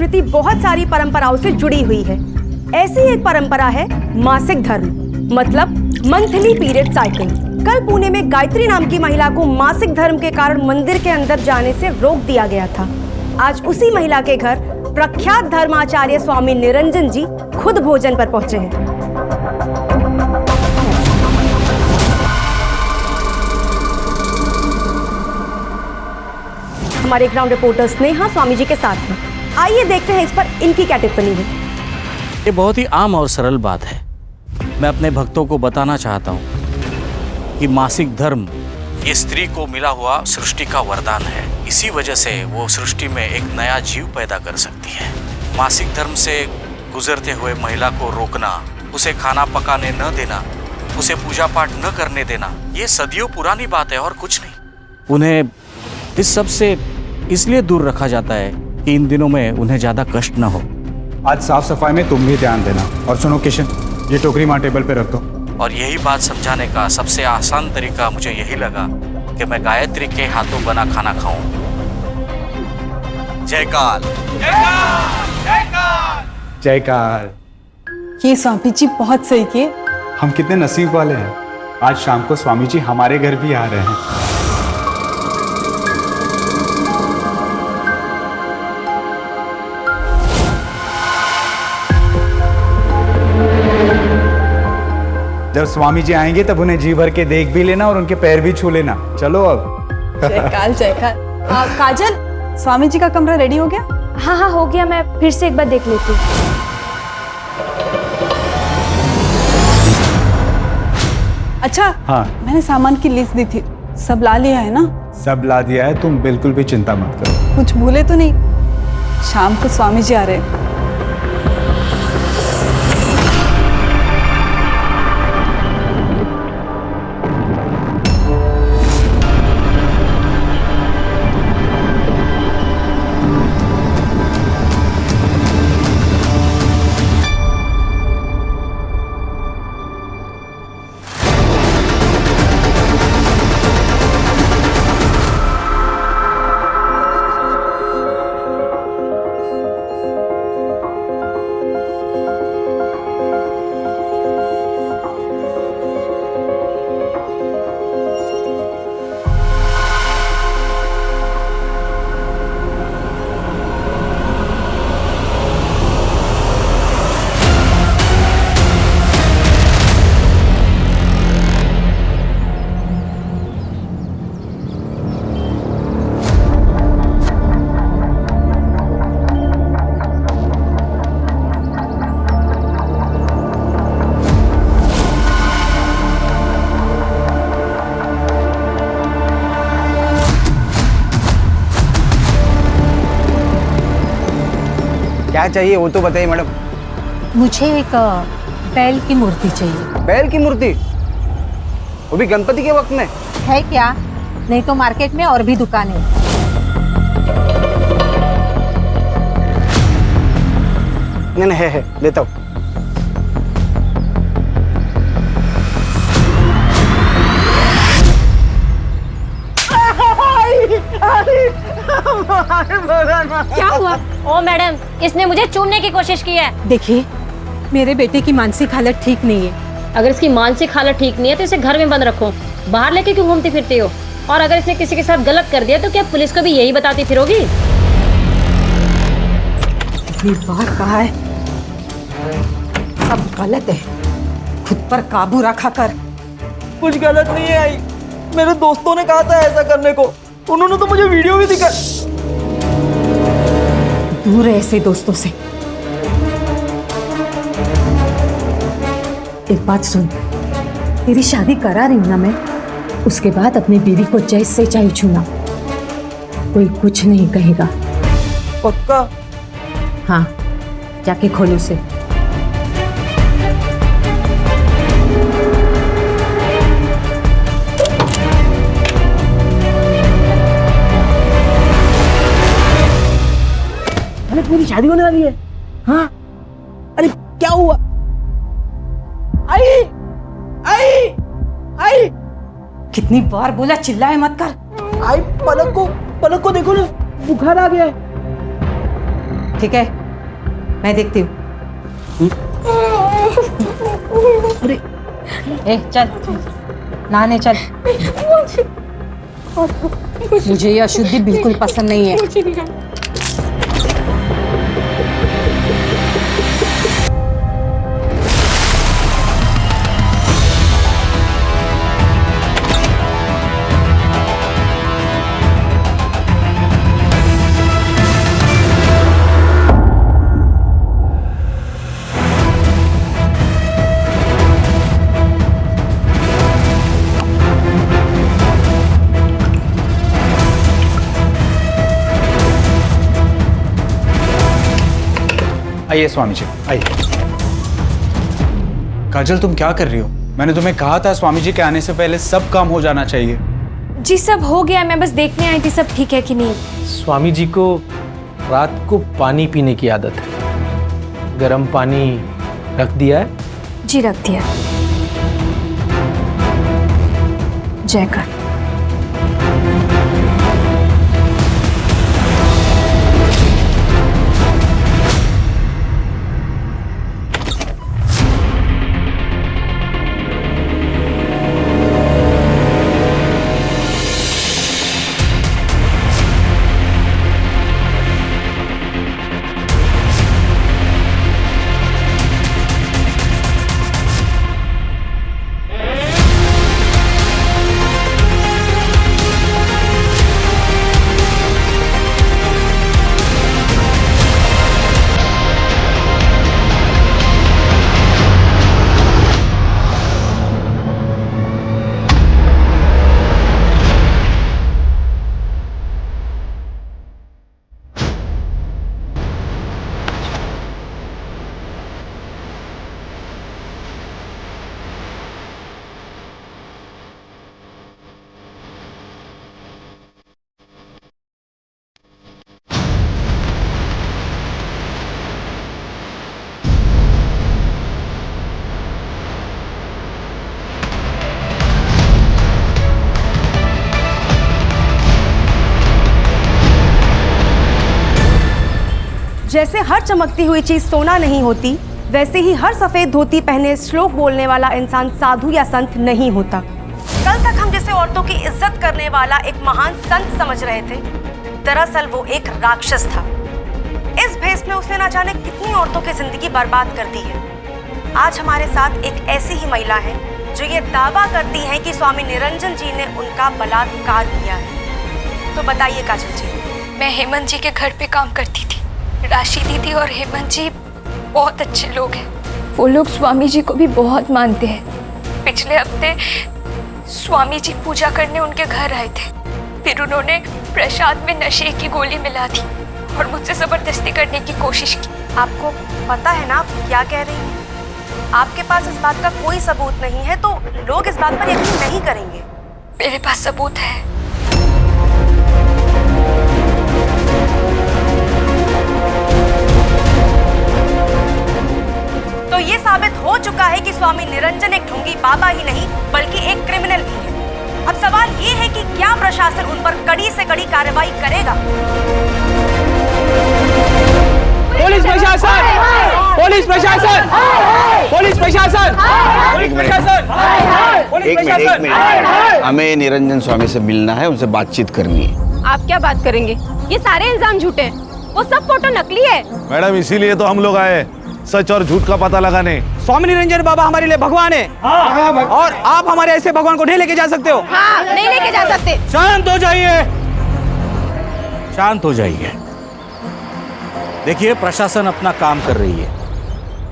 संस्कृति बहुत सारी परंपराओं से जुड़ी हुई है। ऐसी एक परंपरा है मासिक धर्म, मतलब मंथली पीरियड साइकिल। कल पुणे में गायत्री नाम की महिला को मासिक धर्म के कारण मंदिर के अंदर जाने से रोक दिया गया था। आज उसी महिला के घर प्रख्यात धर्माचार्य स्वामी निरंजन जी खुद भोजन पर पहुंचे हैं। हमारे ग्राउंड रिपोर्टर स्नेहा स्वामी जी के साथ हैं। आइए देखते हैं इस पर इनकी क्या टिप्पणी है। ये बहुत ही आम और सरल बात है। मैं अपने भक्तों को बताना चाहता हूँ कि मासिक धर्म ये स्त्री को मिला हुआ सृष्टि का वरदान है। इसी वजह से वो सृष्टि में एक नया जीव पैदा कर सकती है। मासिक धर्म से गुजरते हुए महिला को रोकना, उसे खाना पकाने न देना, उसे पूजा पाठ न करने देना, ये सदियों पुरानी बात है और कुछ नहीं। उन्हें इस सब से इसलिए दूर रखा जाता है कि इन दिनों में उन्हें ज्यादा कष्ट न हो। आज साफ सफाई में तुम भी ध्यान देना। और सुनो किशन, ये टोकरी माँ टेबल पे रख दो। और यही बात समझाने का सबसे आसान तरीका मुझे यही लगा कि मैं गायत्री के हाथों बना खाना खाऊं। जय काल। जय काल। ये स्वामी जी बहुत सही किए। हम कितने नसीब वाले हैं, आज शाम को स्वामी जी हमारे घर भी आ रहे हैं। जब स्वामी जी आएंगे तब उन्हें जी भर के देख भी लेना और उनके पैर भी छू लेना। चलो अब। जयकाल जयकाल। काजल, स्वामी जी का कमरा रेडी हो गया? हाँ हाँ हो गया, मैं फिर से एक बार देख लेती हूँ। अच्छा हाँ, मैंने सामान की लिस्ट दी थी, सब ला लिया है ना? सब ला दिया है, तुम बिल्कुल भी चिंता मत करो। कुछ भूले तो नहीं? शाम को स्वामी जी आ रहे हैं। क्या चाहिए वो तो बताइए मैडम। मुझे एक बैल की मूर्ति चाहिए। बैल की मूर्ति? वो भी गणपति के वक्त में? है क्या? नहीं तो मार्केट में और भी दुकान है। नहीं नहीं है, लेता हूँ। क्या हुआ? ओ मैडम, इसने मुझे चूमने की कोशिश की है। देखिए, मेरे बेटे की मानसिक हालत ठीक नहीं है। अगर इसकी मानसिक हालत ठीक नहीं है तो इसे घर में बंद रखो। बाहर लेके क्यों घूमती फिरती हो? और अगर इसने किसी के साथ गलत कर दिया तो क्या पुलिस को भी यही बताती फिरोगी? इतनी बार कहा है, सब गलत है। खुद पर काबू रखा कर। कुछ गलत नहीं है आई, मेरे दोस्तों ने कहा था ऐसा करने को, उन्होंने तो मुझे वीडियो भी दिखा। दूर है ऐसे दोस्तों से। एक बात सुन, तेरी शादी करा रही हूं ना मैं, उसके बाद अपनी बीवी को जैसे चाहे छूना, कोई कुछ नहीं कहेगा। पक्का? हाँ, जाके खोलो उसे। मेरी शादी होने वाली है। हाँ, अरे क्या हुआ? आई आई आई, कितनी बार बोला चिल्लाए मत कर। आई, पलक को देखो ना, बुखार आ गया है। ठीक है, मैं देखती हूँ। अरे ए चल नहाने चल। मुझे ये अशुद्धि बिल्कुल पसंद नहीं है। आइए स्वामी जी, आइए। काजल, तुम क्या कर रही हो? मैंने तुम्हें कहा था स्वामी जी के आने से पहले सब काम हो जाना चाहिए। जी सब हो गया, मैं बस देखने आई थी सब ठीक है कि नहीं। स्वामी जी को रात को पानी पीने की आदत है। गर्म पानी रख दिया है? जी रख दिया। जयकर। जैसे हर चमकती हुई चीज सोना नहीं होती, वैसे ही हर सफेद धोती पहने श्लोक बोलने वाला इंसान साधु या संत नहीं होता। कल तक हम जिसे औरतों की इज्जत करने वाला एक महान संत समझ रहे थे, दरअसल वो एक राक्षस था। इस भेष में उसने ना जाने कितनी औरतों की जिंदगी बर्बाद कर दी है। आज हमारे साथ एक ऐसी ही महिला है जो ये दावा करती है कि स्वामी निरंजन जी ने उनका बलात्कार किया है। तो बताइए काजल जी। मैं हेमंत जी के घर पे काम करती थी। राशि दीदी और हेमंत जी बहुत अच्छे लोग हैं। वो लोग स्वामी जी को भी बहुत मानते हैं। पिछले हफ्ते स्वामी जी पूजा करने उनके घर आए थे। फिर उन्होंने प्रसाद में नशे की गोली मिला दी और मुझसे जबरदस्ती करने की कोशिश की। आपको पता है ना आप क्या कह रही हैं? आपके पास इस बात का कोई सबूत नहीं है तो लोग इस बात पर यकीन नहीं करेंगे। मेरे पास सबूत है। तो ये साबित हो चुका है कि स्वामी निरंजन एक ढोंगी बाबा ही नहीं बल्कि एक क्रिमिनल भी है। अब सवाल ये है कि क्या प्रशासन उन पर कड़ी से कड़ी कार्रवाई करेगा? पुलिस प्रशासन! पुलिस प्रशासन! पुलिस प्रशासन! पुलिस प्रशासन! एक मिनट, हमें निरंजन स्वामी से मिलना है, उनसे बातचीत करनी है। आप क्या बात करेंगे? ये सारे इल्जाम झूठे हैं। वो सब फोटो नकली है। मैडम, इसीलिए तो हम लोग आए, सच और झूठ का पता लगाने। स्वामी निरंजन बाबा हमारे लिए भगवान है। और आप हमारे ऐसे भगवान को नहीं लेके जा सकते हो। हाँ, नहीं लेके जा सकते। शांत हो जाइए, शांत हो जाइए। देखिए, प्रशासन अपना काम कर रही है,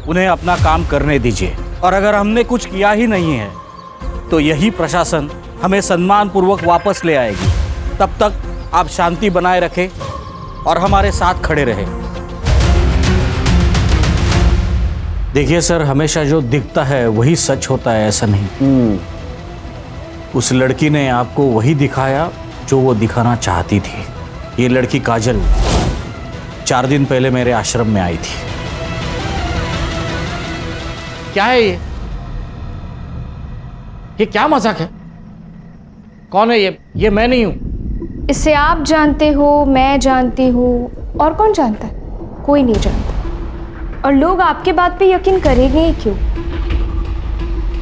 उन्हें अपना काम करने दीजिए। और अगर हमने कुछ किया ही नहीं है तो यही प्रशासन हमें सम्मान पूर्वक वापस ले आएगी। तब तक आप शांति बनाए रखें और हमारे साथ खड़े रहें। देखिए सर, हमेशा जो दिखता है वही सच होता है, ऐसा नहीं। उस लड़की ने आपको वही दिखाया जो वो दिखाना चाहती थी। ये लड़की काजल 4 दिन पहले मेरे आश्रम में आई थी। क्या है ये क्या मजाक है? कौन है ये मैं नहीं हूं। इसे आप जानते हो, मैं जानती हूँ, और कौन जानता है? कोई नहीं जानता। और लोग आपके बात पे यकीन करेंगे ही क्यों?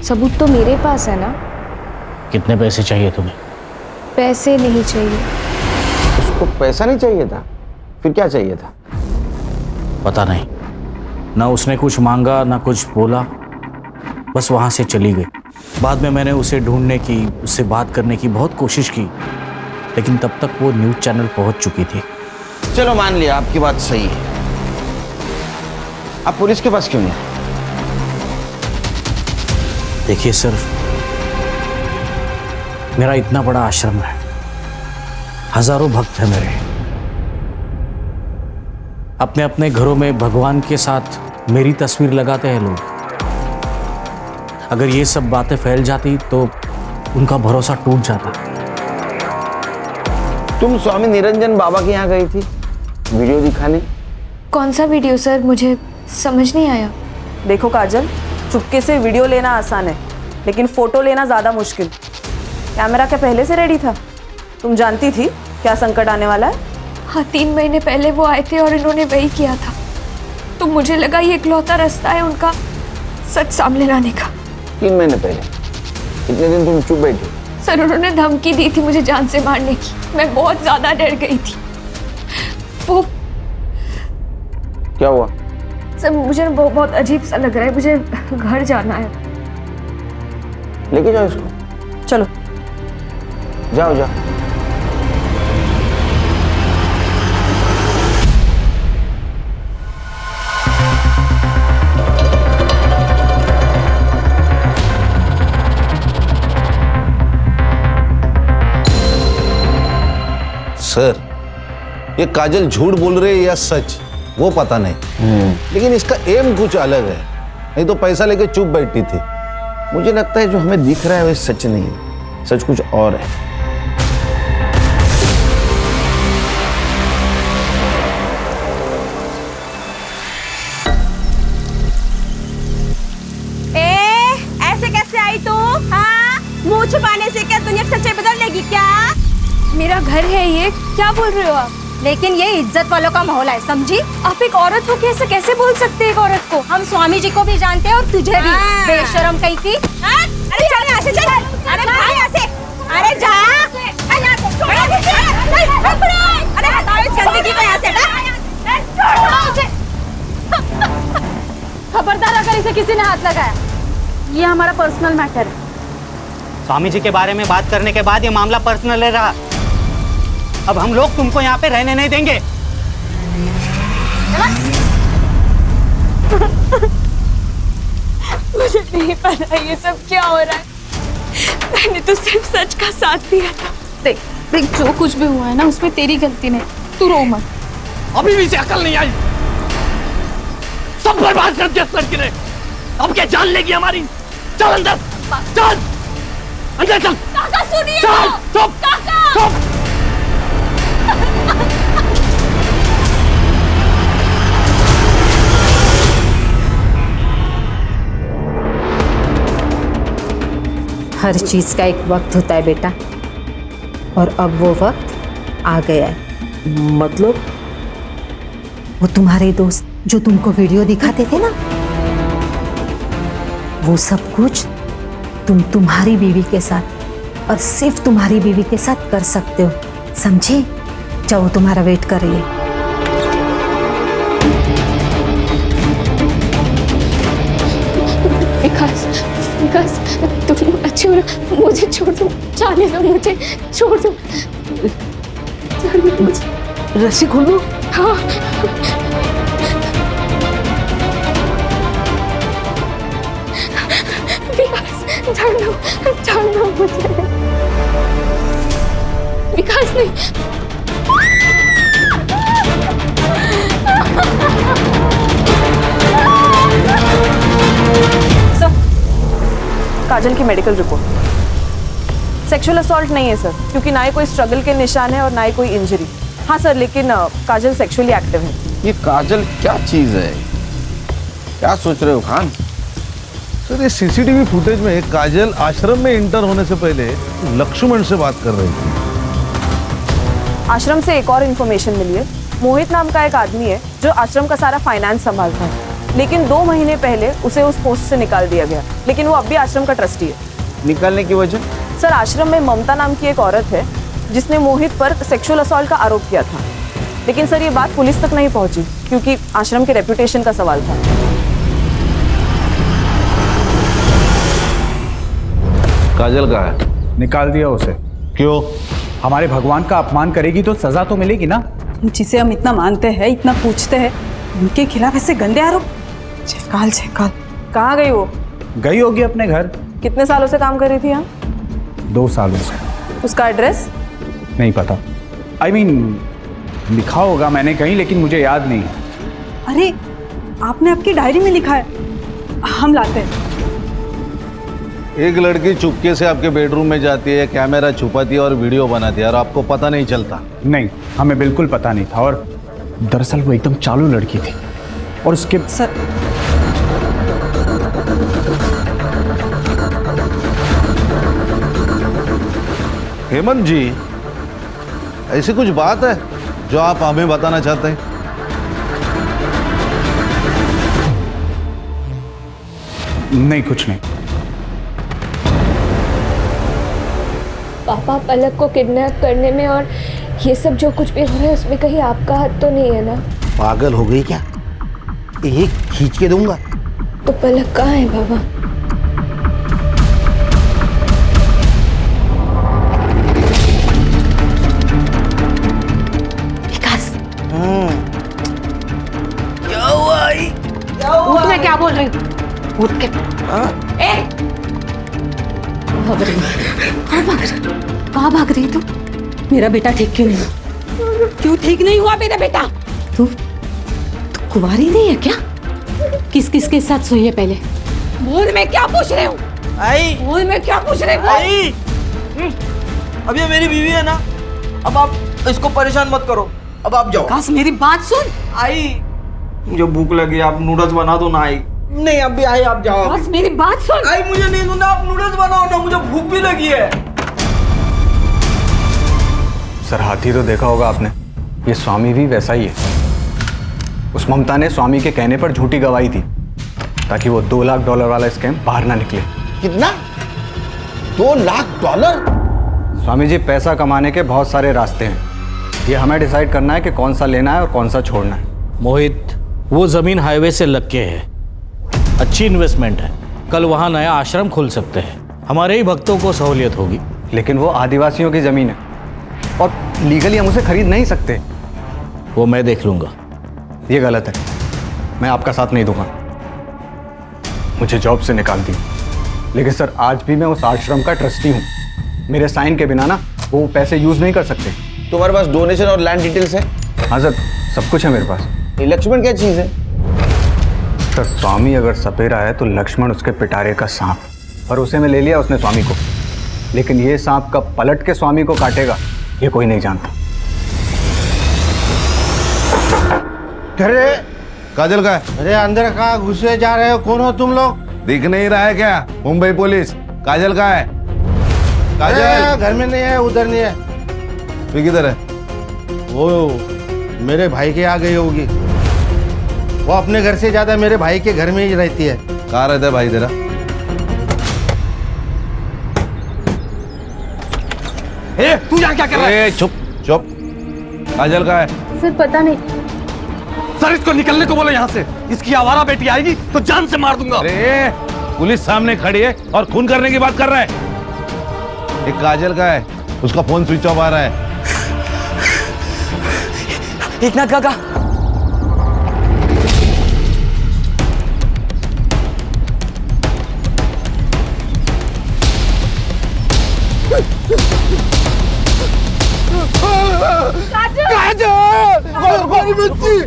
सबूत तो मेरे पास है ना। कितने पैसे चाहिए तुम्हें? पैसे नहीं चाहिए। उसको पैसा नहीं चाहिए था, फिर क्या चाहिए था? पता नहीं, ना उसने कुछ मांगा ना कुछ बोला, बस वहां से चली गई। बाद में मैंने उसे ढूंढने की, उससे बात करने की बहुत कोशिश की, लेकिन तब तक वो न्यूज़ चैनल पहुंच चुकी थी। चलो मान लिया आपकी बात सही है, आप पुलिस के पास क्यों नहीं? देखिए सर, मेरा इतना बड़ा आश्रम है, हजारों भक्त हैं मेरे। अपने अपने घरों में भगवान के साथ मेरी तस्वीर लगाते हैं लोग। अगर ये सब बातें फैल जाती तो उनका भरोसा टूट जाता। तुम स्वामी निरंजन बाबा के यहाँ गई थी वीडियो दिखाने? कौन सा वीडियो सर? मुझे समझ नहीं आया। देखो काजल, चुपके से वीडियो लेना आसान है, लेकिन फोटो लेना ज्यादा मुश्किल। कैमरा क्या पहले से रेडी था? तुम जानती थी क्या संकट आने वाला है? हाँ, 3 महीने पहले वो आए थे और इन्होंने वही किया था, तो मुझे लगा ये इकलौता रास्ता है उनका सच सामने लाने का। 3 महीने पहले? इतने दिन तुम चुप बैठी? सर, उन्होंने धमकी दी थी मुझे जान से मारने की। मैं बहुत ज्यादा डर गई थी। वो क्या हुआ? सर, मुझे बहुत अजीब सा लग रहा है, मुझे घर जाना है। लेके जाओ इसको। चलो जाओ जाओ। सर, ये काजल झूठ बोल रही है या सच, वो पता नहीं, लेकिन इसका एम कुछ अलग है। नहीं तो पैसा लेके चुप बैठी थी। मुझे लगता है जो हमें दिख रहा है वो सच नहीं है, सच कुछ और है। ऐसे कैसे आई तू? हाँ, मुंह छुपाने से क्या दुनिया सच्चाई बदल लेगी क्या? मेरा घर है ये, क्या बोल रहे हो आप? लेकिन ये इज्जत वालों का माहौल है, समझी? आप एक औरत हो, कैसे कैसे बोल सकते हैं एक औरत को? हम स्वामी जी को भी जानते हैं और तुझे भी। बेशरम कहीं थी। अरे चल यहाँ से, चल। अरे भाग यहाँ से। अरे जा। अरे हटाओ इस गंदगी को यहाँ से, हटा। खबरदार अगर इसे किसी ने हाथ लगाया, ये हमारा पर्सनल मैटर है। स्वामी जी के बारे में बात करने के बाद ये मामला पर्सनल रहा। अब हम लोग तुमको यहाँ पे रहने नहीं देंगे। मुझे नहीं पता ये सब क्या हो रहा है। मैंने तो सिर्फ सच का साथ दिया था। देख देख, जो कुछ भी हुआ है ना, उसमें तेरी गलती नहीं, तू रो मत। अभी भी इसे अकल नहीं आई, सब बर्बाद कर दिया लड़की ने। अब क्या जान लेगी हमारी? चल अंदर, चल अंदर चल। काका सुनिए, चल चुप, काका। चुप। हर चीज का एक वक्त होता है बेटा, और अब वो वक्त आ गया है। मतलब? वो तुम्हारे दोस्त जो तुमको वीडियो दिखाते थे ना, वो सब कुछ तुम तुम्हारी बीवी के साथ और सिर्फ तुम्हारी बीवी के साथ कर सकते हो, समझे? जाओ, तुम्हारा वेट कर रही है। विकास, तुम अच्छे हो ना? मुझे छोड़ दो, जाने दो, मुझे छोड़ दो, मुझे। रस्सी खोल दो। हाँ। विकास, छोड़ दो मुझे। विकास नहीं। काजल की मेडिकल रिपोर्ट। सेक्सुअल असॉल्ट नहीं है सर, क्योंकि ना ही कोई स्ट्रगल के निशान है और ना ही कोई इंजरी। हाँ सर, लेकिन काजल सेक्सुअली एक्टिव है। ये काजल क्या चीज है? क्या सोच रहे हो खान? सर, ये सीसीटीवी फुटेज में काजल आश्रम में इंटर होने से पहले लक्ष्मण से बात कर रही थी। आश्रम से एक और इन्फॉर्मेशन मिली है। मोहित नाम का एक आदमी है जो आश्रम का सारा फाइनेंस संभालता है। लेकिन 2 महीने पहले उसे उस पोस्ट से निकाल दिया गया, लेकिन वो अब भी आश्रम का ट्रस्टी है। निकालने की वजह? सर, आश्रम में ममता नाम की एक औरत है जिसने मोहित पर सेक्सुअल असॉल्ट का आरोप किया था। लेकिन सर, ये बात पुलिस तक नहीं पहुंची क्योंकि आश्रम के रेपुटेशन का सवाल था। काजल कहाँ है? निकाल दिया उसे। क्यों? हमारे भगवान का अपमान करेगी तो सजा तो मिलेगी ना। जिसे हम इतना मानते हैं, इतना पूछते हैं, उनके खिलाफ ऐसे गंदे आरोप। जयकाल जयकाल। कहाँ गई वो? गई होगी अपने घर। कितने सालों से काम कर रही थी यहाँ? 2 सालों से। उसका एड्रेस? नहीं पता। I mean, लिखा होगा मैंने कहीं, लेकिन मुझे याद नहीं। अरे, आपने आपकी डायरी में लिखा है, हम लाते हैं। एक लड़की चुपके से आपके बेडरूम में जाती है, कैमरा छुपाती है और वीडियो बनाती है और आपको पता नहीं चलता? नहीं, हमें बिल्कुल पता नहीं था। और दरअसल वो एकदम चालू लड़की थी और उसके सर, हेमंत जी, ऐसी कुछ बात है जो आप हमें बताना चाहते हैं? नहीं, कुछ नहीं। पापा, पलक को किडनैप करने में और ये सब जो कुछ भी हो रहा है उसमें कहीं आपका हाथ तो नहीं है ना? पागल हो गई क्या? एक खींच के दूंगा। तो पलक कहाँ है बाबा? क्या हुआ? उठ, मैं क्या बोल रही हूँ? उठ के कहाँ भाग रही है तू? मेरा बेटा ठीक क्यों नहीं? क्यों ठीक नहीं हुआ मेरा बेटा? तू कुंवारी नहीं है क्या? किस किस के साथ सोई है पहले? बोल, मैं क्या पूछ रही हूँ? आई, बोल, मैं क्या पूछ रही हूँ? आई, अब ये मेरी बीवी है ना, अब आप इसको परेशान मत करो, अब आप जाओ। काश मेरी बात सुन। आई, मुझे भूख लगी, आप नूडल्स बना दो ना। आई नहीं, अब भी आई, आप जाओ। काश मेरी बात सुन। आई, मुझे नहीं सुनना, आप नूडल्स बनाओ ना, मुझे भूख भी लगी है। सर, हाथी तो देखा होगा आपने, ये स्वामी भी वैसा ही है। उस ममता ने स्वामी के कहने पर झूठी गवाही दी ताकि वो $2 लाख वाला स्कैम बाहर ना निकले। कितना? $2 लाख? स्वामी जी, पैसा कमाने के बहुत सारे रास्ते हैं, ये हमें डिसाइड करना है कि कौन सा लेना है और कौन सा छोड़ना है। मोहित, वो जमीन हाईवे से लग के है, अच्छी इन्वेस्टमेंट है। कल वहाँ नया आश्रम खुल सकते हैं, हमारे ही भक्तों को सहूलियत होगी। लेकिन वो आदिवासियों की जमीन है और लीगली हम उसे खरीद नहीं सकते। वो मैं देख लूंगा। ये गलत है, मैं आपका साथ नहीं दूंगा। मुझे जॉब से निकाल दी, लेकिन सर आज भी मैं उस आश्रम का ट्रस्टी हूँ। मेरे साइन के बिना ना वो पैसे यूज नहीं कर सकते। तुम्हारे पास डोनेशन और लैंड डिटेल्स है? हाँ सर, सब कुछ है मेरे पास। ये लक्ष्मण क्या चीज है? सर, स्वामी अगर सपेरा है तो लक्ष्मण उसके पिटारे का सांप, और उसे में ले लिया उसने स्वामी को। लेकिन ये सांप कब पलट के स्वामी को काटेगा ये कोई नहीं जानता। अरे काजल का है? अरे अंदर कहाँ घुसे जा रहे हो? कौन हो तुम लोग? दिख नहीं रहा है क्या? मुंबई पुलिस। काजल का है? काजल घर में नहीं है, उधर नहीं है। तो किधर है? वो मेरे भाई के आ गई होगी। वो अपने घर से ज्यादा मेरे भाई के घर में ही रहती है। कहाँ रहता है भाई तेरा? ए, तू यहाँ क्या कर रहा है? चुप चुप। काजल का है? सर पता नहीं। सर, इसको निकलने को बोलो यहाँ से। इसकी आवारा बेटी आएगी तो जान से मार दूंगा। अरे पुलिस सामने खड़ी है और खून करने की बात कर रहा है। एक काजल का है, उसका फोन स्विच ऑफ आ रहा है। एकनाथ काका,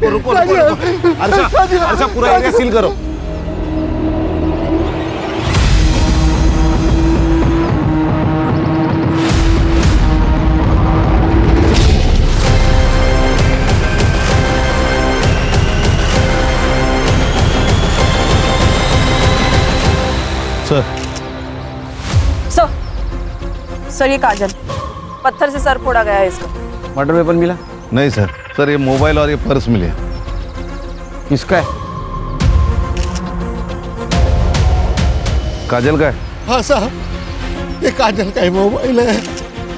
रुको अर्षा, पूरा एरिया सील करो। सर, ये काजल, पत्थर से सर फोड़ा गया है इसका। मर्डर वेपन मिला? नहीं सर, ये मोबाइल और ये पर्स मिले। किसका है? काजल का है? हाँ साहब, ये काजल का ही मोबाइल है।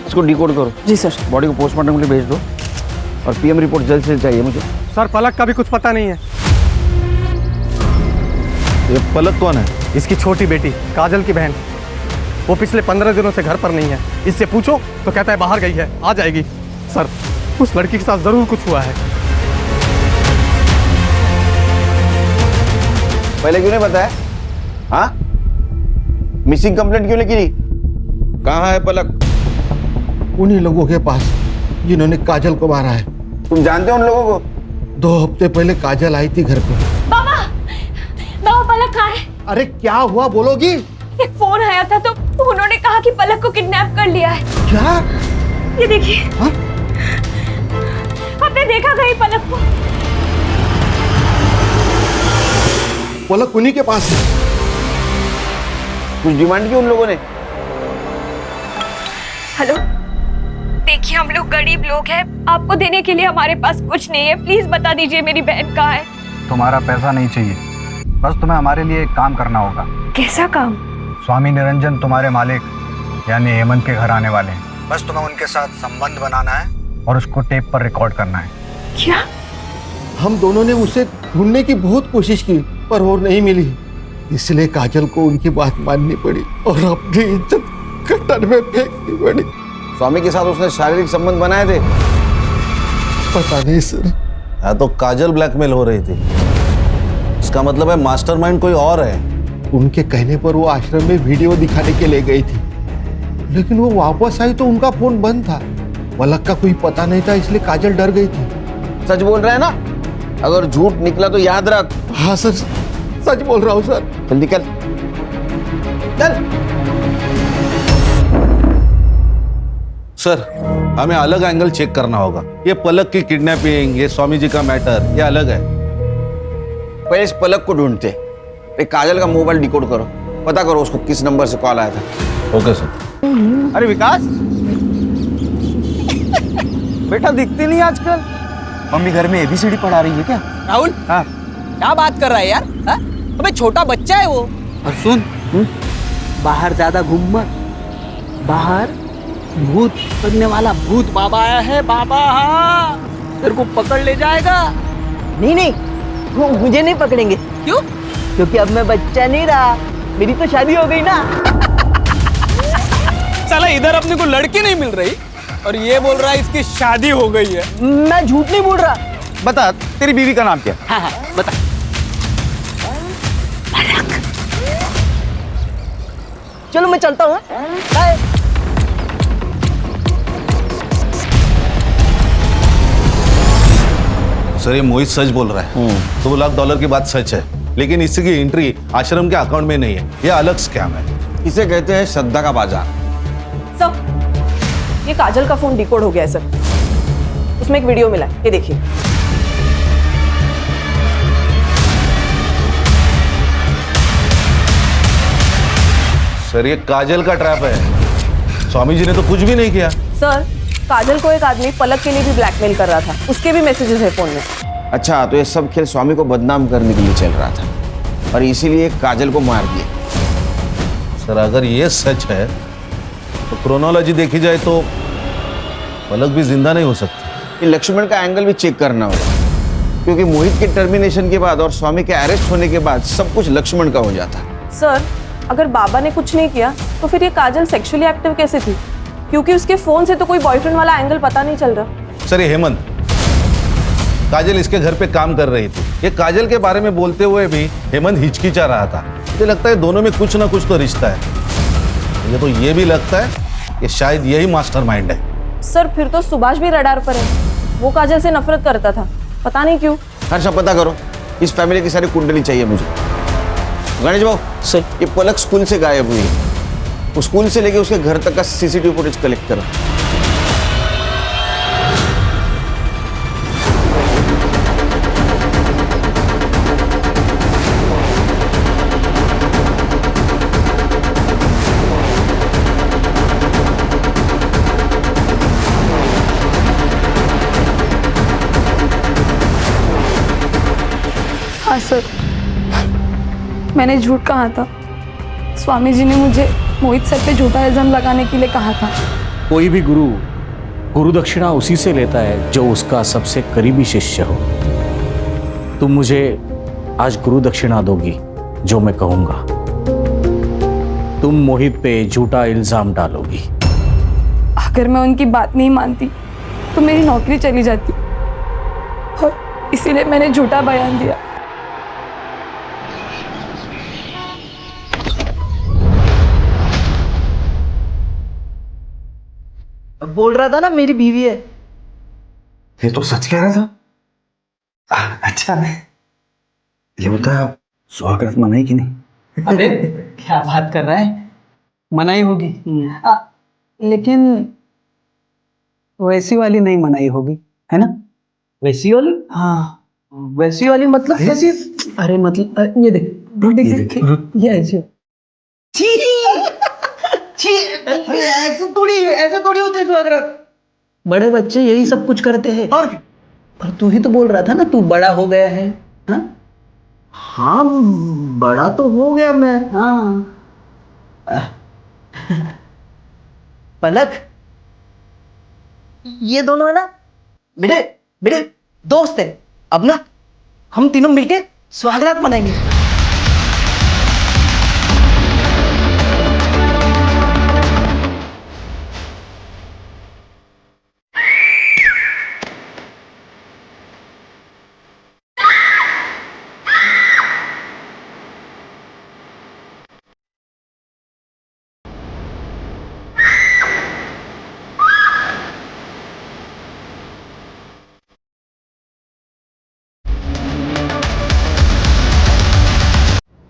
इसको डिकोड करो। जी सर। बॉडी को पोस्टमार्टम के लिए भेज दो और पीएम रिपोर्ट जल्द से जल्द चाहिए मुझे। सर पलक का भी कुछ पता नहीं है। ये पलक कौन है? इसकी छोटी बेटी काजल की बहन। वो पिछले 15 दिनों से घर पर नहीं है। इससे पूछो तो कहता है बाहर गई है, आ जाएगी। सर उस लड़की के साथ जरूर कुछ हुआ है। पहले क्यों नहीं बताया? हाँ, मिसिंग कंप्लेंट क्यों नहीं की? कहाँ है पलक? उन्हीं लोगों के पास जिन्होंने काजल को मारा है। तुम जानते हो उन लोगों को? 2 हफ्ते पहले काजल आई थी घर पे। बाबा, बाबा पलक कहाँ है? अरे क्या हुआ बोलोगी? एक फोन आया था तो उन्होंने कहा कि पलक को किडनैप कर लिया है। क्या? ये देखिए। आपने देखा कहीं पलक को? पलक उन्हीं के पास है। कुछ डिमांड की उन लोगों ने? हेलो, देखिए हम लोग गरीब लोग हैं, आपको देने के लिए हमारे पास कुछ नहीं है। प्लीज बता दीजिए मेरी बहन कहाँ है। तुम्हारा पैसा नहीं चाहिए, बस तुम्हें हमारे लिए एक काम करना होगा। कैसा काम? स्वामी निरंजन तुम्हारे मालिक यानी हेमंत के घर आने वाले हैं। बस तुम्हें उनके साथ संबंध बनाना है और उसको टेप पर रिकॉर्ड करना है। क्या? हम दोनों ने उसे ढूंढने की बहुत कोशिश की पर वो नहीं मिली, इसलिए काजल को उनकी बात माननी पड़ी और अपनी इज्जत कटर में फेंकनी पड़ी। स्वामी के साथ उसने शारीरिक संबंध बनाए थे? पता नहीं सर। हाँ, तो काजल ब्लैकमेल हो रही थी। इसका मतलब है मास्टरमाइंड कोई और है। उनके कहने पर वो आश्रम में वीडियो दिखाने के लिए गई थी, लेकिन वो वापस आई तो उनका फोन बंद था। पलक का कोई पता नहीं था, इसलिए काजल डर गई थी। सच बोल रहा है ना? अगर झूठ निकला तो याद रख। हाँ सर, सच बोल रहा हूँ सर। चल निकल, चल। सर, हमें अलग एंगल चेक करना होगा। ये पलक की किडनैपिंग, ये स्वामी जी का मैटर, ये अलग है। पहले इस पलक को ढूंढते। काजल का मोबाइल डिकोड करो, पता करो उसको किस नंबर से कॉल आया था। Okay sir. अरे विकास, बेटा दिखती नहीं आजकल। मम्मी घर में ABCD पढ़ा रही है क्या? राहुल, हाँ क्या बात कर रहा है यार? अबे छोटा बच्चा है वो। और सुन, बाहर ज्यादा घूम मत। बाहर भूत पकड़ने वाला भूत बाबा आया है। बाबा हाँ, तेरे को पकड़ ले जाएगा। नहीं नहीं, वो मुझे नहीं पकड़ेंगे। क्यों? क्योंकि अब मैं बच्चा नहीं रहा, मेरी तो शादी हो गई ना। साला इधर अपने को लड़की नहीं मिल रही और ये बोल रहा है इसकी शादी हो गई है। मैं झूठ नहीं बोल रहा। बता, तेरी बीवी का नाम क्या? हाँ हाँ बता। चलो मैं चलता हूँ। बाय। सर, ये मोहित सच बोल रहा है। $2 लाख की बात सच है, लेकिन इसकी एंट्री आश्रम के अकाउंट में नहीं है। ये अलग स्कैम है। इसे कहते हैं श्रद्धा का बाजार। सर, ये काजल का फोन डिकोड हो गया है सर। उसमें एक वीडियो मिला है, ये देखिए। सर, ये काजल का ट्रैप है। स्वामी जी ने तो कुछ भी नहीं किया। सर, काजल को एक आदमी पलक के लिए भी ब्लैकमेल कर रहा था, उसके भी मैसेजेस है फोन में। अच्छा, तो ये सब खेल स्वामी को बदनाम करने के लिए चल रहा था और इसीलिए काजल को मार दिया। सर, अगर ये सच है तो क्रोनोलॉजी देखी जाए तो पलक भी जिंदा नहीं हो सकती। ये लक्ष्मण का एंगल भी चेक करना होगा, क्योंकि मोहित के टर्मिनेशन के बाद और स्वामी के अरेस्ट होने के बाद सब कुछ लक्ष्मण का हो जाता। सर, अगर बाबा ने कुछ नहीं किया तो फिर ये काजल सेक्सुअली एक्टिव कैसे थी? क्योंकि उसके फोन से तो कोई बॉयफ्रेंड वाला एंगल पता नहीं चल रहा। सर, ये हेमंत, काजल इसके घर पे काम कर रही थी। ये काजल के बारे में बोलते हुए भी हेमंत हिचकिचा रहा था। मुझे लगता है दोनों में कुछ ना कुछ तो रिश्ता है। मुझे तो ये भी लगता है कि शायद यही मास्टरमाइंड है। सर, फिर तो सुभाष भी रडार पर है। वो काजल से नफरत करता था, पता नहीं क्यों। हर्षा, पता करो, इस फैमिली की सारी कुंडली चाहिए मुझे। गणेश भाऊ सर, ये पलक स्कूल से गायब हुई है। उस स्कूल से लेके उसके घर तक का CCTV फुटेज कलेक्ट करो। मैंने झूठ कहा था। स्वामी जी ने मुझे मोहित सर पे झूठा इल्जाम लगाने के लिए कहा था। कोई भी गुरु दक्षिणा उसी से लेता है जो उसका सबसे करीबी शिष्य हो। तुम मुझे आज गुरु दक्षिणा दोगी जो मैं कहूंगा। तुम मोहित पे झूठा इल्जाम डालोगी। अगर मैं उनकी बात नहीं मानती तो मेरी नौकरी चली जाती, और इसीलिए मैंने झूठा बयान दिया। बोल रहा था ना मेरी बीवी है। ये तो सच कह रहा था। अच्छा, ये बता स्वागत मनाई कि नहीं? अरे क्या बात कर रहा है, मनाई होगी। लेकिन वैसी वाली नहीं मनाई होगी, है ना? वैसी वाली? हाँ। वैसी वाली मतलब कैसी? अरे मतलब ये देख ये ऐसे। ऐसे थोड़ी होते स्वागत। बड़े बच्चे यही सब कुछ करते हैं। और पर तू ही तो बोल रहा था ना तू बड़ा हो गया है। हाँ, बड़ा तो हो गया मैं। हाँ। पलक, ये दोनों है ना मेरे दोस्त है। अब ना हम तीनों मिलके स्वागत मनाएंगे।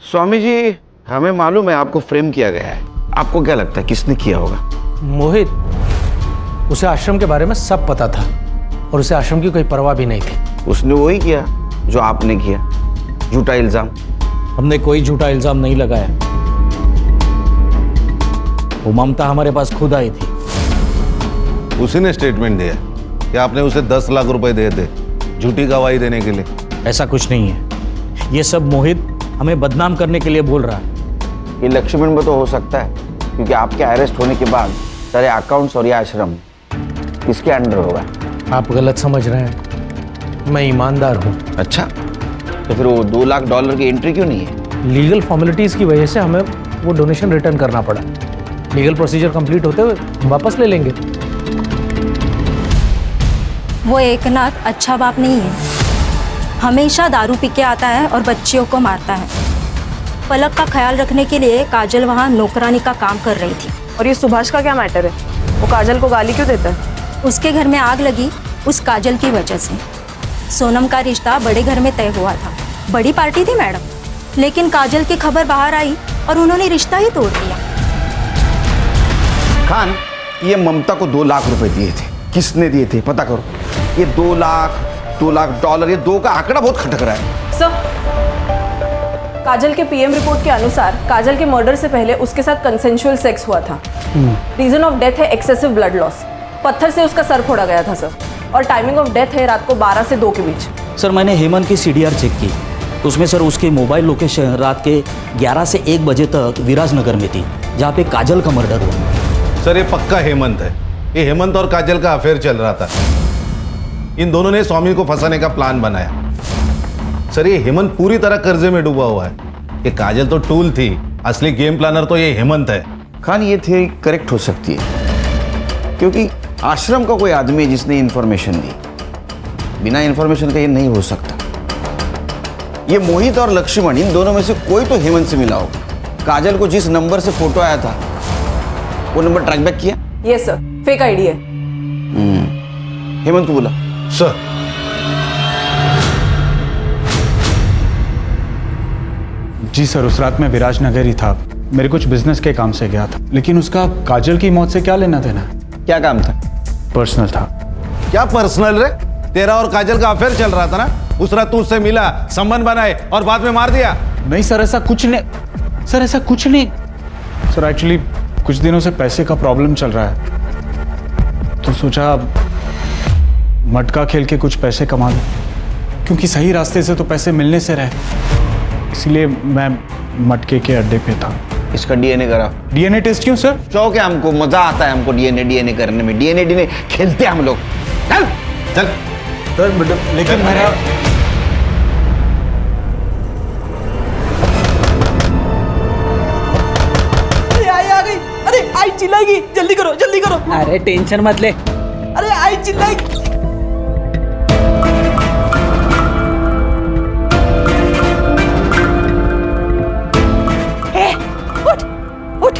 स्वामी जी, हमें मालूम है आपको फ्रेम किया गया है। आपको क्या लगता है किसने किया होगा? मोहित, उसे आश्रम के बारे में सब पता था और उसे आश्रम की कोई परवाह भी नहीं थी। उसने वही किया जो आपने किया, झूठा इल्जाम। हमने कोई झूठा इल्जाम नहीं लगाया। वो ममता हमारे पास खुद आई थी। उसी ने स्टेटमेंट दिया कि आपने उसे 10 लाख रुपए दिए थे झूठी गवाही देने के लिए। ऐसा कुछ नहीं है। ये सब मोहित हमें बदनाम करने के लिए बोल रहा है। ये लक्ष्मण में तो हो सकता है, क्योंकि आपके अरेस्ट होने के बाद सारे अकाउंट्स और ये आश्रम किसके अंडर होगा? आप गलत समझ रहे हैं, मैं ईमानदार हूँ। अच्छा, तो फिर वो $2 लाख की एंट्री क्यों नहीं है? लीगल फॉर्मेलिटीज़ की वजह से हमें वो डोनेशन रिटर्न करना पड़ा। लीगल प्रोसीजर कंप्लीट होते हुए हम वापस ले लेंगे। वो एकनाथ अच्छा बाप नहीं है, हमेशा दारू पी के आता है और बच्चियों को मारता है। पलक का ख्याल रखने के लिए काजल वहाँ नौकरानी का काम कर रही थी। और ये सुभाष का क्या मैटर है? वो काजल को गाली क्यों देता है? उसके घर में आग लगी उस काजल की वजह से। सोनम का रिश्ता बड़े घर में तय हुआ था, बड़ी पार्टी थी मैडम, लेकिन काजल की खबर बाहर आई और उन्होंने रिश्ता ही तोड़ दिया। खान, ये ममता को 2 लाख रुपए दिए थे, किसने दिए थे पता करो। ये $2 लाख, ये 2 का आंकड़ा बहुत खटक रहा है। सर, काजल के पीएम रिपोर्ट के अनुसार काजल के मर्डर से पहले उसके साथ कंसेंशुअल सेक्स हुआ था। रीजन ऑफ डेथ है एक्सेसिव ब्लड लॉस। पत्थर से उसका सर फोड़ा गया था सर, और टाइमिंग ऑफ डेथ है रात को 12 से 2 के बीच। सर, मैंने हेमंत की CDR चेक की, उसमें सर उसकी मोबाइल लोकेशन रात के 11 से 1 बजे तक विराजनगर में थी, जहाँ पे काजल का मर्डर हुआ। सर, ये पक्का हेमंत है। ये हेमंत और काजल का अफेयर चल रहा था। इन दोनों ने स्वामी को फंसाने का प्लान बनाया। सर, ये हेमंत पूरी तरह कर्जे में डूबा हुआ है। ये काजल तो टूल थी, असली गेम प्लानर तो ये हेमंत है। खान, ये थियरी करेक्ट हो सकती है, क्योंकि आश्रम का कोई आदमी है जिसने इन्फॉर्मेशन दी। बिना इन्फॉर्मेशन का ये नहीं हो सकता। ये मोहित और लक्ष्मण, इन दोनों में से कोई तो हेमंत से मिला होगा। काजल को जिस नंबर से फोटो आया था वो नंबर ट्रैक बैक किया? यस सर, फेक आईडी है। हेमंत को बोला। सर, जी सर, उस रात मैं विराजनगर ही था। मेरे कुछ बिजनेस के काम से गया था, लेकिन उसका काजल की मौत से क्या लेना देना? क्या काम था? पर्सनल था। क्या पर्सनल रे? तेरा और काजल का अफेयर चल रहा था ना। उस रात तू उससे मिला, संबंध बनाए और बाद में मार दिया। नहीं सर, ऐसा कुछ नहीं। सर, ऐसा कुछ नहीं। सर, एक्चुअली कुछ दिनों से पैसे का प्रॉब्लम चल रहा है, तो सोचा मटका खेल के कुछ पैसे कमा लूं, क्योंकि सही रास्ते से तो पैसे मिलने से रहे। इसलिए मैं मटके के अड्डे पे था। इसका डीएनए करा। डीएनए टेस्ट क्यों सर? शौक है हमको, मजा आता है हमको डीएनए करने में। डीएनए खेलते हैं हम लोग। चल चल सर लेकिन मेरा आई आ गई। अरे आई चिल्लाएगी, जल्दी करो जल्दी करो। अरे टेंशन मत ले। अरे आई चिल्लाएगी। उठ उठ।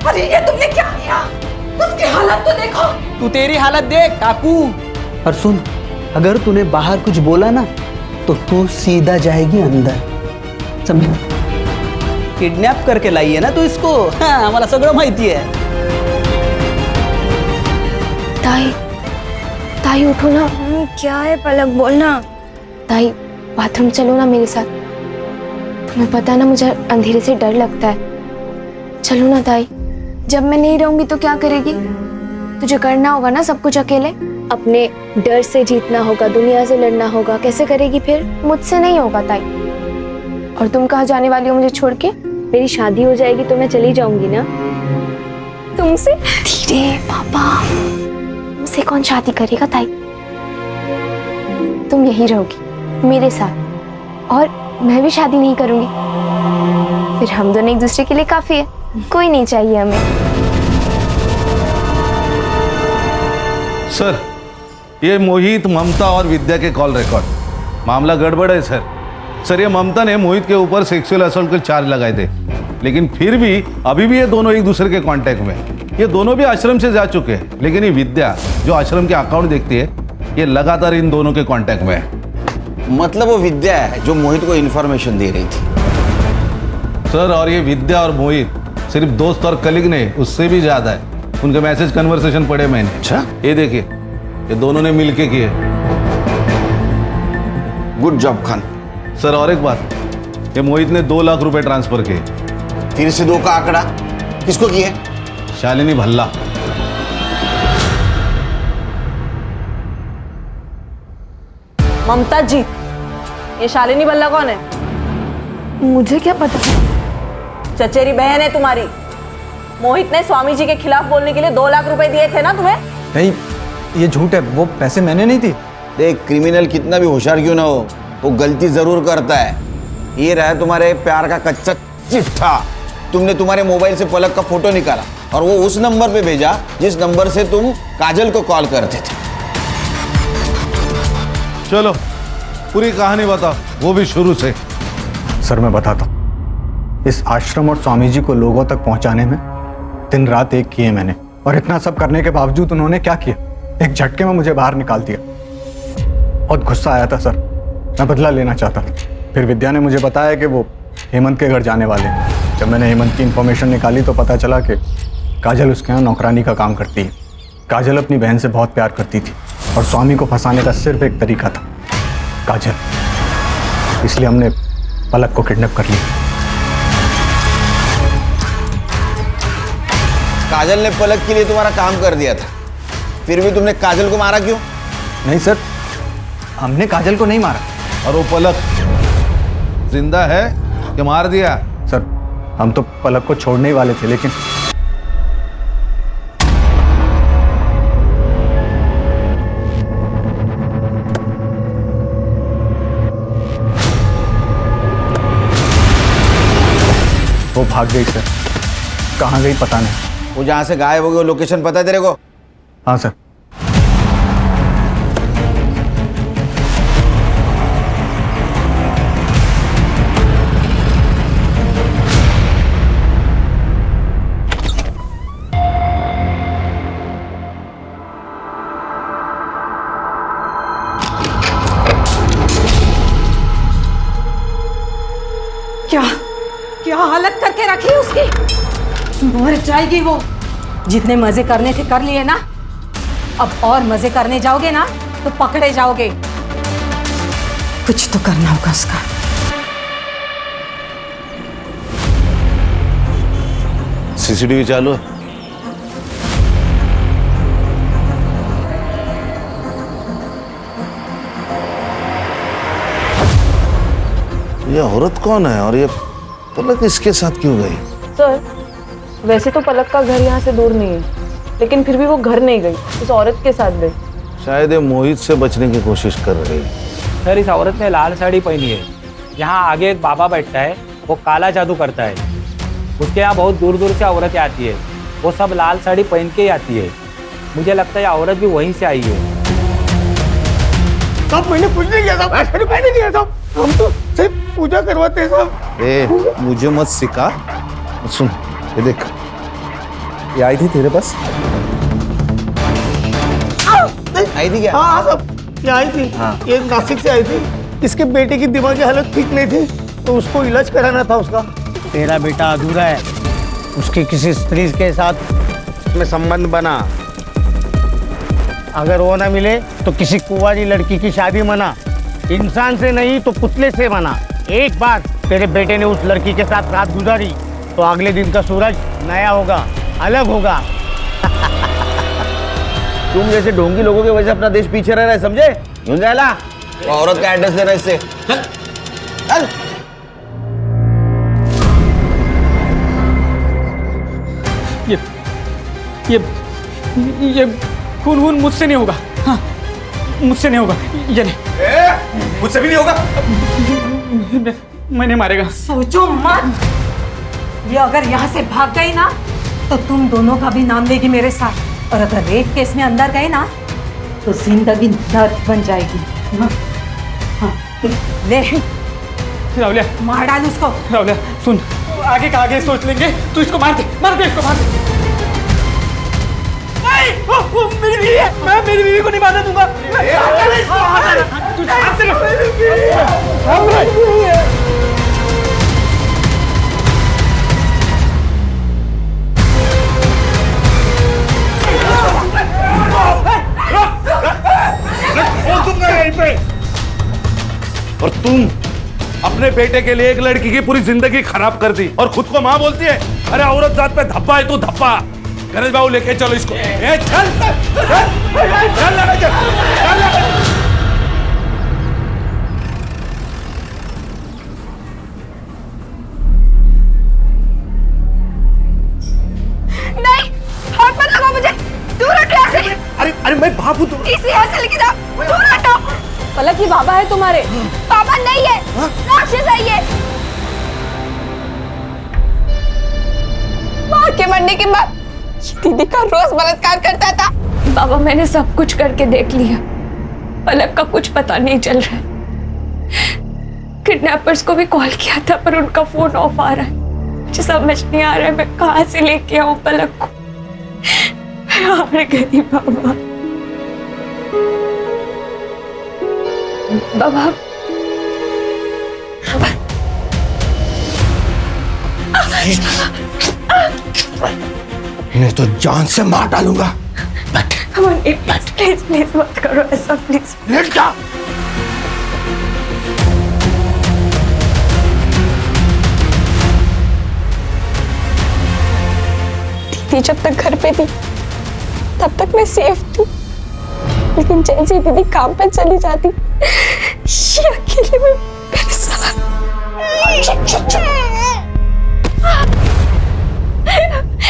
अरे ये तुमने क्या किया? उसकी हालत तो देखो। तू तेरी हालत देख काकू। और सुन, अगर तूने बाहर कुछ बोला ना तो तू सीधा जाएगी अंदर, समझ? किडनैप करके लाई है ना तू इसको। हाँ, आम्हाला सगळं माहिती है। ताई ताई उठो ना। क्या है पलक, बोलना। ताई बाथरूम चलो ना मेरे साथ। तुम्हें पता है ना मुझे अंधेरे से डर लगता है। चलो ना ताई। जब मैं नहीं रहूंगी तो क्या करेगी? तुझे करना होगा ना सब कुछ अकेले। अपने डर से जीतना होगा, दुनिया से लड़ना होगा। कैसे करेगी फिर? मुझसे नहीं होगा ताई। और तुम कहाँ जाने वाली हो मुझे छोड़ के? मेरी शादी हो जाएगी तो मैं चली जाऊंगी ना तुमसे। धीरे पापा, तुमसे कौन शादी करेगा ताई? तुम यही रहोगी मेरे साथ, और मैं भी शादी नहीं करूंगी। फिर हम दोनों एक दूसरे के लिए काफी है, कोई नहीं चाहिए हमें। सर, ये मोहित, ममता और विद्या के कॉल रिकॉर्ड। मामला गड़बड़ है सर। सर, ये ममता ने मोहित के ऊपर सेक्सुअल असॉल्ट के चार्ज लगाए थे, लेकिन फिर भी अभी भी ये दोनों एक दूसरे के कांटेक्ट में हैं। ये दोनों भी आश्रम से जा चुके हैं, लेकिन ये विद्या जो आश्रम के अकाउंट देखती है, ये लगातार इन दोनों के कांटेक्ट में है। मतलब वो विद्या है जो मोहित को इन्फॉर्मेशन दे रही थी। सर, और ये विद्या और मोहित सिर्फ दोस्त और कलीग नहीं, उससे भी ज्यादा है। उनके मैसेज कन्वर्सेशन पढ़े मैंने। अच्छा, ये देखिए, ये दोनों ने मिलके किए। Good job Khan. सर, और एक बात, ये मोहित ने 2 लाख रुपए ट्रांसफर किए। फिर से 2 का आंकड़ा किसको किए? शालिनी भल्ला। ममता जी, ये शालिनी भल्ला कौन है? मुझे क्या पता? चचेरी बहन है तुम्हारी। मोहित ने स्वामी जी के खिलाफ बोलने के लिए 2 लाख रुपए दिए थे ना तुम्हें? नहीं, ये झूठ है। वो पैसे मैंने नहीं दी। देख, क्रिमिनल कितना भी होशियार क्यों ना हो, वो गलती जरूर करता है। ये रहा तुम्हारे प्यार का कच्चा चिट्ठा। तुमने तुम्हारे मोबाइल से पलक का फोटो निकाला और वो उस नंबर पे भेजा जिस नंबर से तुम काजल को कॉल करते थे। चलो पूरी कहानी बताओ, वो भी शुरू से। सर, मैं बताता हूँ। इस आश्रम और स्वामी जी को लोगों तक पहुंचाने में दिन रात एक किए मैंने, और इतना सब करने के बावजूद उन्होंने क्या किया, एक झटके में मुझे बाहर निकाल दिया। बहुत गुस्सा आया था सर, मैं बदला लेना चाहता था। फिर विद्या ने मुझे बताया कि वो हेमंत के घर जाने वाले हैं। जब मैंने हेमंत की इन्फॉर्मेशन निकाली तो पता चला कि काजल उसके यहाँ नौकरानी का काम करती है। काजल अपनी बहन से बहुत प्यार करती थी और स्वामी को फंसाने का सिर्फ एक तरीका था, काजल। इसलिए हमने पलक को किडनैप कर लिया। काजल ने पलक के लिए तुम्हारा काम कर दिया था, फिर भी तुमने काजल को मारा क्यों? नहीं सर, हमने काजल को नहीं मारा। और वो पलक जिंदा है कि मार दिया? सर, हम तो पलक को छोड़ने ही वाले थे, लेकिन वो भाग गई सर। कहाँ गई पता नहीं। वो जहां से गायब हो गई वो लोकेशन पता है तेरे को? हाँ सर। क्या हालत करके रखी उसकी। मर जाएगी वो। जितने मजे करने थे कर लिए ना, अब और मजे करने जाओगे ना तो पकड़े जाओगे। कुछ तो करना होगा उसका। सीसीटीवी चालू है? ये औरत कौन है और ये पलक इसके साथ क्यों गई? सर, वैसे तो पलक का घर यहाँ से दूर नहीं है, लेकिन फिर भी वो घर नहीं गई, उस औरत के साथ गई। शायद ये मोहित से बचने की कोशिश कर रही है। सर, इस औरत ने लाल साड़ी पहनी है। यहाँ आगे एक बाबा बैठता है, वो काला जादू करता है। उसके यहाँ बहुत दूर दूर से औरतें आती है, वो सब लाल साड़ी पहन के ही आती है। मुझे लगता है ये औरत भी वहीं से आई है। साहब, मैंने कुछ नहीं किया साहब, मैंने नहीं किया साहब, हम तो सिर्फ पूजा करवाते हैं साहब। ए, मुझे मत सिखा। सुन, ये देख, ये आई थी तेरे पास? आई थी क्या? हाँ साहब, ये आई थी। हाँ। ये नासिक से आई थी। इसके बेटे की दिमागी हालत ठीक नहीं थी, तो उसको इलाज कराना था उसका। तेरा बेटा अधूरा है, उसके किसी स्त्री के साथ में संबंध बना। अगर वो ना मिले तो किसी कुंवारी लड़की की शादी मना। इंसान से नहीं तो पुतले से मना। एक बार तेरे बेटे ने उस लड़की के साथ रात गुजारी तो अगले दिन का सूरज नया होगा, अलग होगा। तुम जैसे ढोंगी लोगों की वजह से अपना देश पीछे रह रहा है, समझे? युंजाला, वो औरत का एड्रेस लेना इससे। चल चल। ये खून मुझसे नहीं होगा। हाँ, मुझसे नहीं होगा। ये नहीं, मुझसे भी नहीं होगा। मैंने मारेगा। सोचो मत, ये अगर यहाँ से भाग गई ना तो तुम दोनों का भी नाम लेगी मेरे साथ, और अगर रेप केस में अंदर गए ना तो जिंदगी दर्द बन जाएगी। हाँ, ले रावलिया, मार डाल उसको। रावलिया सुन, आगे का आगे सोच लेंगे। तू इसको मार दे इसको मार दे। वो मेरी बीवी है, मैं मेरी बीवी को नहीं मारने दूंगा। और तुम अपने बेटे के लिए एक लड़की की पूरी जिंदगी खराब कर दी और खुद को माँ बोलती है। अरे औरत जात पे धब्बा है तू, धब्बा। गणेश बाबू लेके चलो इसको। ए, चल नहीं, हाथ मत लगाओ मुझे, दूर हटो यहाँ से। अरे मैं बाप हूँ। इसे यहाँ से लेके जाओ, दूर हटो। पलक, ये बाबा है तुम्हारे? बाबा नहीं है, राक्षस है ये। माँ के मरने के बाद दीदी का रोज बलात्कार करता था। बाबा, मैंने सब कुछ करके देख लिया, पलक का कुछ पता नहीं चल रहा है। किडनैपर्स को भी कॉल किया था पर उनका फोन ऑफ आ रहा है। मुझे समझ नहीं आ रहा है मैं कहाँ से लेके आऊं पलक को। मैं हार गई बाबा। बाबा, मैं तो जान से मार डालूंगा। प्लीज प्लीज मत करो ऐसा, प्लीज। लेट जा। दीदी जब तक घर पे थी तब तक मैं सेफ थी, लेकिन जैसे दीदी काम पे चली जाती ये अकेले में मेरे साथ।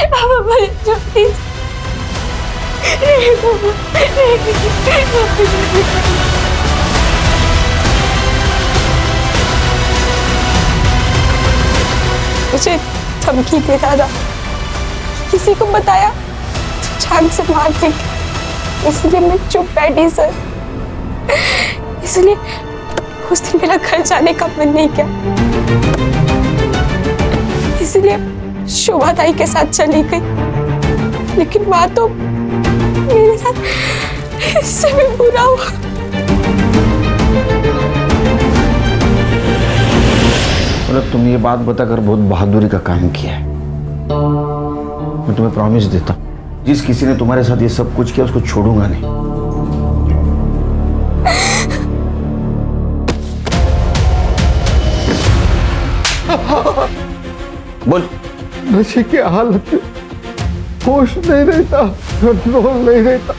बाबा प्लीज, मुझे धमकी दे दादा, किसी को बताया तो जान से मार देंगे, इसलिए मैं चुप बैठी सर। इसलिए उस दिन मेरा घर जाने का मन नहीं किया, इसलिए शोभा ताई के साथ चली गई। लेकिन वहां तो मेरे साथ इससे भी बुरा हुआ। मतलब तुम ये बात बताकर बहुत बहादुरी का काम किया है। मैं तुम्हें प्रॉमिस देता हूँ, जिस किसी ने तुम्हारे साथ ये सब कुछ किया उसको छोड़ूंगा नहीं। बोल। नशे की हालत में होश नहीं रहता, कंट्रोल नहीं रहता,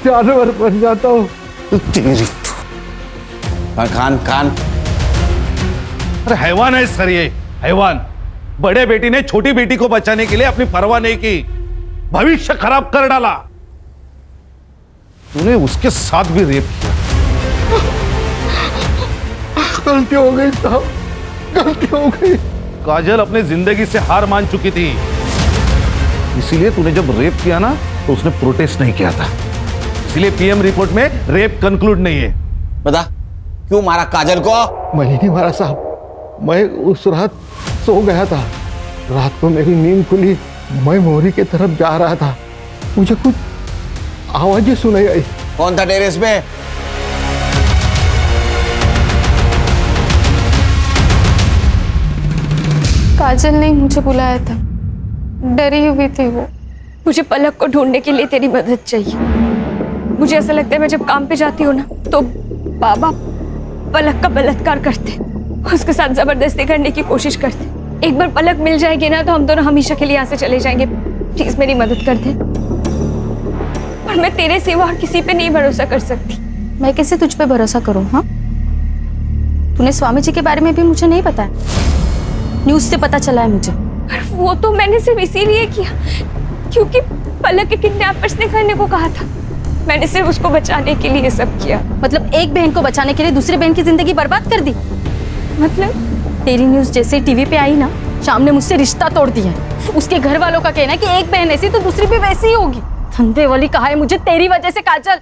जानवर बन जाता हूँ। तेरी खान खान अरे हैवान है सर, ये हैवान। बड़े बेटी ने छोटी बेटी को बचाने के लिए अपनी परवाह नहीं की, भविष्य खराब कर डाला। तूने उसके साथ भी रेप किया। गलती हो गई साहब, गलती हो गई। काजल अपनी जिंदगी से हार मान चुकी थी, इसीलिए तूने जब रेप किया ना तो उसने प्रोटेस्ट नहीं किया था, इसलिए पीएम रिपोर्ट में रेप कंक्लूड नहीं है। बता क्यों मारा काजल को? मैं नहीं मारा साहब, मैं उस रात सो गया था। रात को मेरी नींद खुली, मैं मोरी के तरफ जा रहा था, मुझे कुछ आवाजें सुनाई आई। कौन था टेरेस पे? काजल ने मुझे बुलाया था, डरी हुई थी वो। मुझे पलक को ढूंढने के लिए तेरी मदद चाहिए। मुझे ऐसा लगता है मैं जब काम पे जाती हूँ ना तो बाबा पलक का बलात्कार करते, उसके साथ जबरदस्ती करने की कोशिश करते। एक बार पलक मिल जाएगी ना तो हम दोनों हमेशा के लिए यहाँ से चले जाएंगे। प्लीज मेरी मदद कर दे। और मैं तेरे सिवा और किसी पे नहीं भरोसा कर सकती। मैं कैसे तुझ पे भरोसा करूँ? हाँ, तूने स्वामी जी के बारे में भी मुझे नहीं पता है, न्यूज से पता चला है मुझे। वो तो मैंने सिर्फ इसीलिए किया क्योंकि पलक के किडनैपर्स ने करने को कहा था। मैंने सिर्फ उसको बचाने के लिए सब किया। मतलब एक बहन को बचाने के लिए दूसरी बहन की जिंदगी बर्बाद कर दी? मतलब तेरी न्यूज जैसे टीवी पे आई ना, शाम ने मुझसे रिश्ता तोड़ दिया है। उसके घर वालों का कहना है कि एक बहन ऐसी तो दूसरी भी वैसी ही होगी। धंधे वाली कहा है मुझे तेरी वजह से काजल।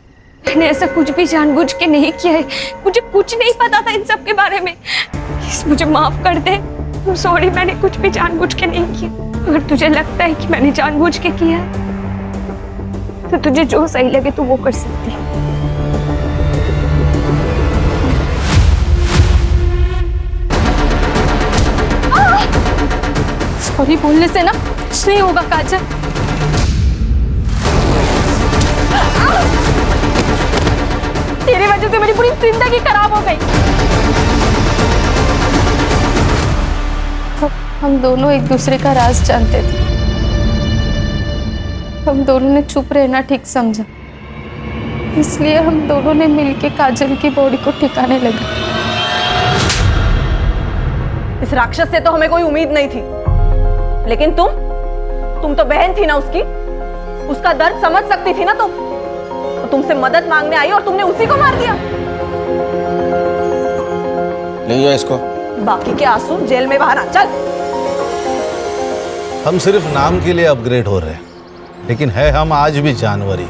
मैंने ऐसा कुछ भी जानबूझ के नहीं किया है, मुझे कुछ नहीं पता था इन सब के बारे में। प्लीज मुझे माफ कर दे। सॉरी, मैंने कुछ भी जानबूझ के नहीं किया। अगर तुझे लगता है कि मैंने जानबूझ के किया है तो तुझे जो सही लगे तू वो कर सकती है। सॉरी बोलने से ना कुछ नहीं होगा काजल। तेरी वजह से मेरी पूरी जिंदगी खराब हो गई। हम दोनों एक दूसरे का राज जानते थे। हम दोनों ने चुप रहना ठीक समझा, इसलिए हम दोनों ने मिलके काजल की बॉडी को ठिकाने लगा। इस राक्षस से तो हमें कोई उम्मीद नहीं थी, लेकिन तुम तो बहन थी ना उसकी, उसका दर्द समझ सकती थी ना तुम। तो तुमसे मदद मांगने आई और तुमने उसी को मार दिया। ले जाओ इसको। बाकी के आंसू जेल में बाहर आ। चल। हम सिर्फ नाम के लिए अपग्रेड हो रहे हैं, लेकिन है हम आज भी जानवर ही।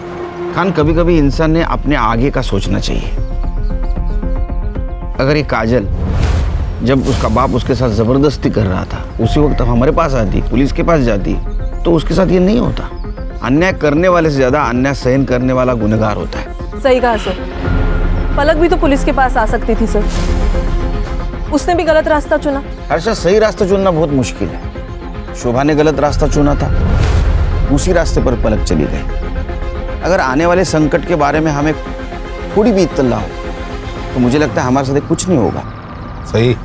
खान, कभी कभी इंसान ने अपने आगे का सोचना चाहिए। अगर ये काजल जब उसका बाप उसके साथ जबरदस्ती कर रहा था उसी वक्त हमारे पास आती, पुलिस के पास जाती, तो उसके साथ ये नहीं होता। अन्याय करने वाले से ज्यादा अन्याय सहन करने वाला गुनहगार होता है। सही कहा सर। पलक भी तो पुलिस के पास आ सकती थी सर, उसने भी गलत रास्ता चुना। हर्षा, सही रास्ता चुनना बहुत मुश्किल है। शोभा ने गलत रास्ता चुना था, उसी रास्ते पर पलक चली गई। अगर आने वाले संकट के बारे में हमें थोड़ी भी इत्तला हो तो मुझे लगता है हमारे साथ कुछ नहीं होगा। सही।